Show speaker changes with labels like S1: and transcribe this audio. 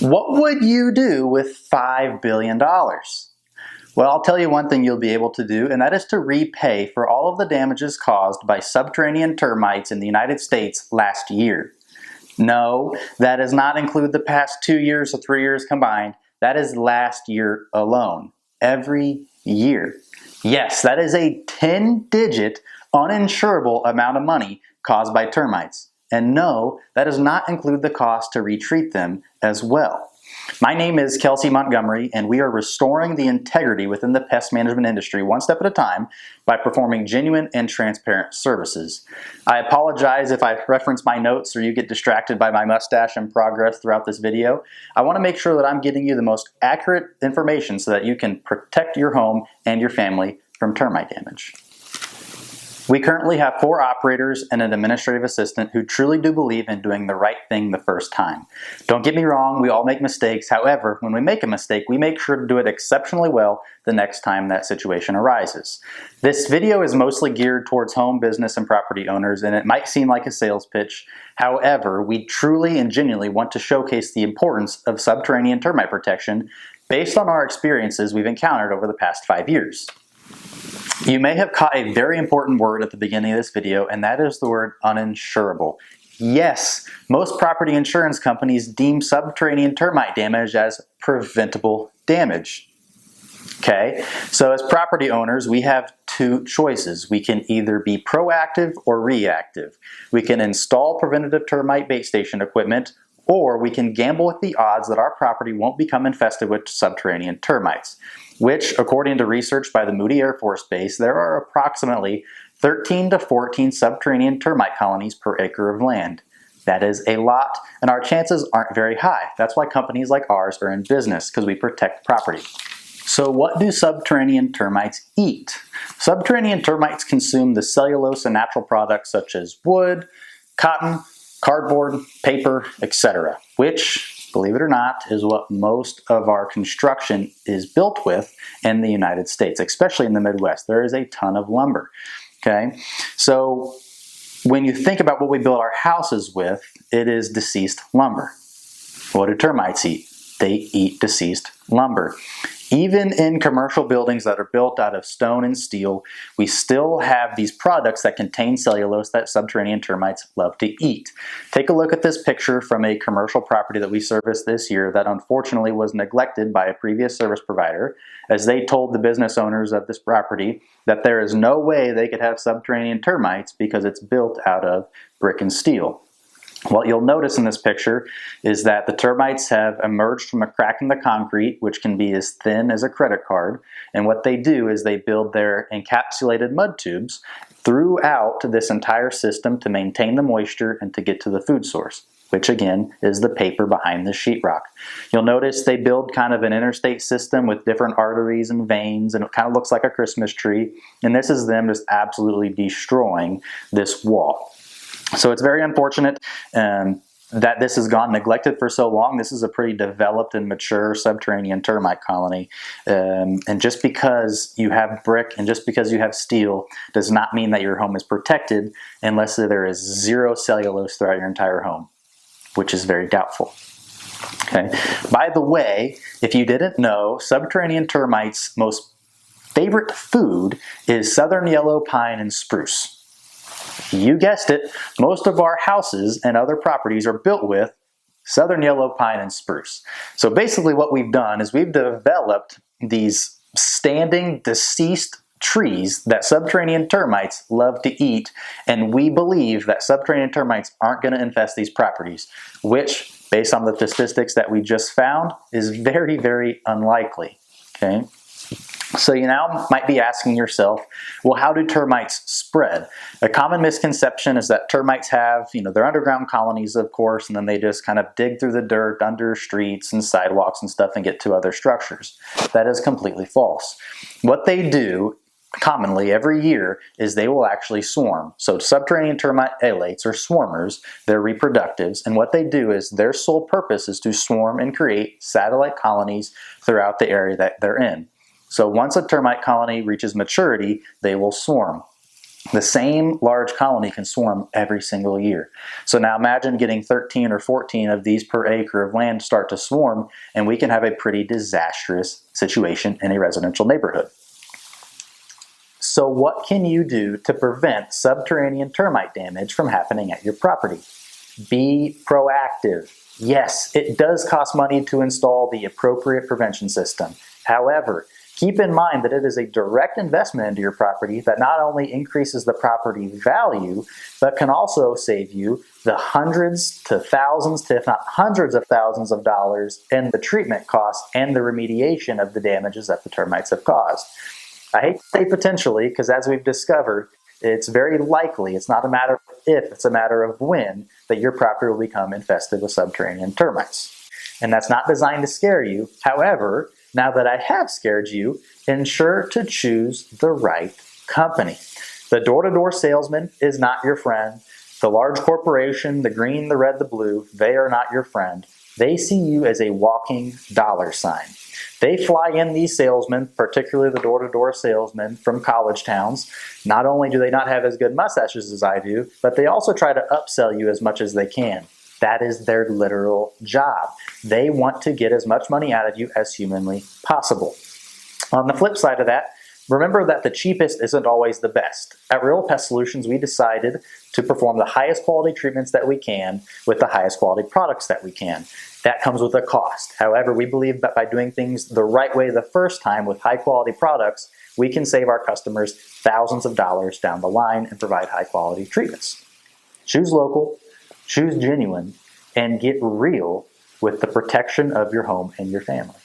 S1: What would you do with $5 billion? Well, I'll tell you one thing you'll be able to do, and that is to repay for all of the damages caused by subterranean termites in the United States last year. No, that does not include the past 2 years or 3 years combined. That is last year alone. Every year. Yes, that is a 10-digit uninsurable amount of money caused by termites. And no, that does not include the cost to retreat them as well. My name is Kelsey Montgomery, and we are restoring the integrity within the pest management industry one step at a time by performing genuine and transparent services. I apologize if I reference my notes or you get distracted by my mustache and progress throughout this video. I want to make sure that I'm getting you the most accurate information so that you can protect your home and your family from termite damage. We currently have 4 operators and an administrative assistant who truly do believe in doing the right thing the first time. Don't get me wrong, we all make mistakes. However, when we make a mistake, we make sure to do it exceptionally well the next time that situation arises. This video is mostly geared towards home, business, and property owners, and it might seem like a sales pitch. However, we truly and genuinely want to showcase the importance of subterranean termite protection based on our experiences we've encountered over the past 5 years. You may have caught a very important word at the beginning of this video, and that is the word uninsurable. Yes, most property insurance companies deem subterranean termite damage as preventable damage. Okay, so as property owners, we have 2 choices. We can either be proactive or reactive. We can install preventative termite bait station equipment, or we can gamble with the odds that our property won't become infested with subterranean termites, which, according to research by the Moody Air Force Base, there are approximately 13 to 14 subterranean termite colonies per acre of land. That is a lot, and our chances aren't very high. That's why companies like ours are in business, because we protect property. So what do subterranean termites eat? Subterranean termites consume the cellulose and natural products such as wood, cotton, cardboard, paper, etc., which, believe it or not, is what most of our construction is built with in the United States, especially in the Midwest. There is a ton of lumber. Okay, so when you think about what we build our houses with, it is deceased lumber. What do termites eat? They eat deceased lumber. Even in commercial buildings that are built out of stone and steel, we still have these products that contain cellulose that subterranean termites love to eat. Take a look at this picture from a commercial property that we serviced this year that unfortunately was neglected by a previous service provider, as they told the business owners of this property that there is no way they could have subterranean termites because it's built out of brick and steel. What you'll notice in this picture is that the termites have emerged from a crack in the concrete, which can be as thin as a credit card. And what they do is they build their encapsulated mud tubes throughout this entire system to maintain the moisture and to get to the food source, which again is the paper behind the sheetrock. You'll notice they build kind of an interstate system with different arteries and veins, and it kind of looks like a Christmas tree. And this is them just absolutely destroying this wall. So it's very unfortunate that this has gone neglected for so long. This is a pretty developed and mature subterranean termite colony. And just because you have brick and just because you have steel does not mean that your home is protected unless there is 0 cellulose throughout your entire home, which is very doubtful. Okay. By the way, if you didn't know, subterranean termites' most favorite food is southern yellow pine and spruce. You guessed it, most of our houses and other properties are built with southern yellow pine and spruce. So basically what we've done is we've developed these standing deceased trees that subterranean termites love to eat, and we believe that subterranean termites aren't going to infest these properties, which, based on the statistics that we just found, is very, very unlikely. Okay. So you now might be asking yourself, well, how do termites spread? A common misconception is that termites have, they're underground colonies, of course, and then they just kind of dig through the dirt under streets and sidewalks and stuff and get to other structures. That is completely false. What they do commonly every year is they will actually swarm. So subterranean termite alates or swarmers, they're reproductives, and what they do is their sole purpose is to swarm and create satellite colonies throughout the area that they're in. So once a termite colony reaches maturity, they will swarm. The same large colony can swarm every single year. So now imagine getting 13 or 14 of these per acre of land start to swarm, and we can have a pretty disastrous situation in a residential neighborhood. So what can you do to prevent subterranean termite damage from happening at your property? Be proactive. Yes, it does cost money to install the appropriate prevention system. However, keep in mind that it is a direct investment into your property that not only increases the property value, but can also save you the hundreds to thousands to if not hundreds of thousands of dollars in the treatment costs and the remediation of the damages that the termites have caused. I hate to say potentially, because as we've discovered, it's very likely, it's not a matter of if, it's a matter of when, that your property will become infested with subterranean termites. And that's not designed to scare you. However, now that I have scared you, ensure to choose the right company. The door-to-door salesman is not your friend. The large corporation, the green, the red, the blue, they are not your friend. They see you as a walking dollar sign. They fly in these salesmen, particularly the door-to-door salesmen from college towns. Not only do they not have as good mustaches as I do, but they also try to upsell you as much as they can. That is their literal job. They want to get as much money out of you as humanly possible. On the flip side of that, remember that the cheapest isn't always the best. At Real Pest Solutions, we decided to perform the highest quality treatments that we can with the highest quality products that we can. That comes with a cost. However, we believe that by doing things the right way the first time with high quality products, we can save our customers thousands of dollars down the line and provide high quality treatments. Choose local, choose genuine, and get real with the protection of your home and your family.